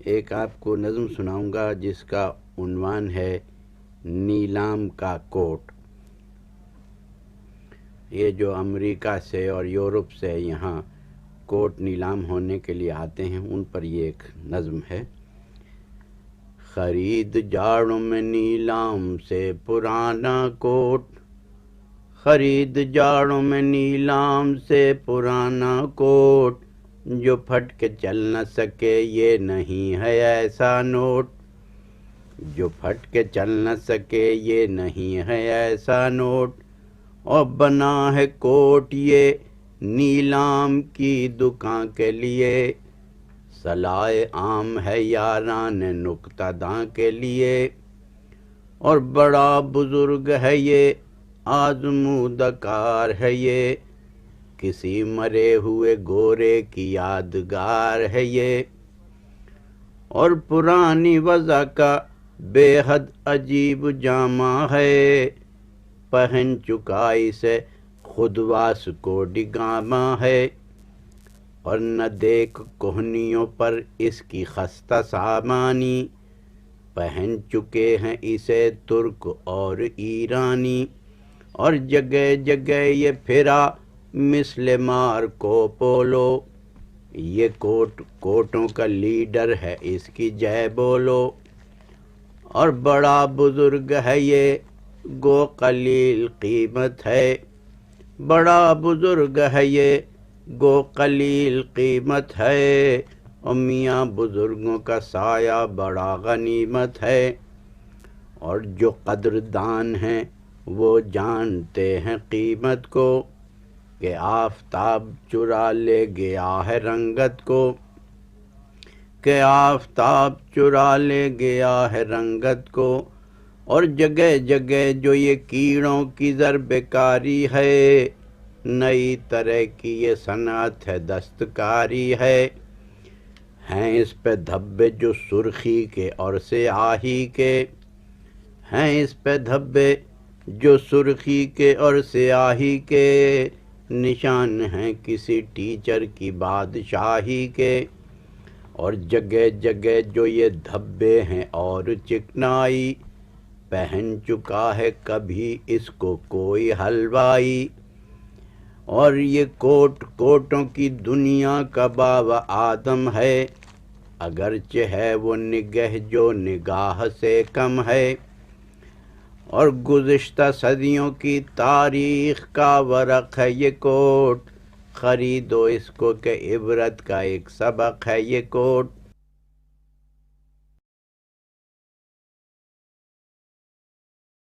ایک آپ کو نظم سناؤں گا جس کا عنوان ہے نیلام کا کوٹ۔ یہ جو امریکہ سے اور یورپ سے یہاں کوٹ نیلام ہونے کے لیے آتے ہیں ان پر یہ ایک نظم ہے۔ خرید جاڑوں میں نیلام سے پرانا کوٹ، خرید جاڑوں میں نیلام سے پرانا کوٹ، جو پھٹ کے چل نہ سکے یہ نہیں ہے ایسا نوٹ، جو پھٹ کے چل نہ سکے یہ نہیں ہے ایسا نوٹ، اور بنا ہے کوٹ یہ نیلام کی دکان کے لیے، صلاح عام ہے یاران نکتہ داں کے لیے، اور بڑا بزرگ ہے یہ آزمودہ کار ہے یہ، کسی مرے ہوئے گورے کی یادگار ہے یہ، اور پرانی وضع کا بے حد عجیب جامہ ہے، پہن چکا اسے خود واسکو ڈی گاما ہے، اور نہ دیکھ کوہنیوں پر اس کی خستہ سامانی، پہن چکے ہیں اسے ترک اور ایرانی، اور جگہ جگہ یہ پھرا مثل مارکو پولو، یہ کوٹوں کا لیڈر ہے اس کی جے بولو، اور بڑا بزرگ ہے یہ گو قلیل قیمت ہے، بڑا بزرگ ہے یہ گو قلیل قیمت ہے، اور میاں بزرگوں کا سایہ بڑا غنیمت ہے، اور جو قدردان ہیں وہ جانتے ہیں قیمت کو، کہ آفتاب چرا لے گیا ہے رنگت کو، کہ آفتاب چرا لے گیا ہے رنگت کو، اور جگہ جگہ جو یہ کیڑوں کی ضرب کاری ہے، نئی طرح کی یہ صنعت ہے دستکاری ہے، ہیں اس پہ دھبے جو سرخی کے اور سیاہی کے، ہیں اس پہ دھبے جو سرخی کے اور سیاہی کے، نشان ہیں کسی ٹیچر کی بادشاہی کے، اور جگہ جگہ جو یہ دھبے ہیں اور چکنائی، پہن چکا ہے کبھی اس کو کوئی حلوائی، اور یہ کوٹوں کی دنیا کا بابا آدم ہے، اگرچہ ہے وہ نگہ جو نگاہ سے کم ہے، اور گزشتہ صدیوں کی تاریخ کا ورق ہے یہ کوٹ، خریدو اس کو کہ عبرت کا ایک سبق ہے یہ کوٹ،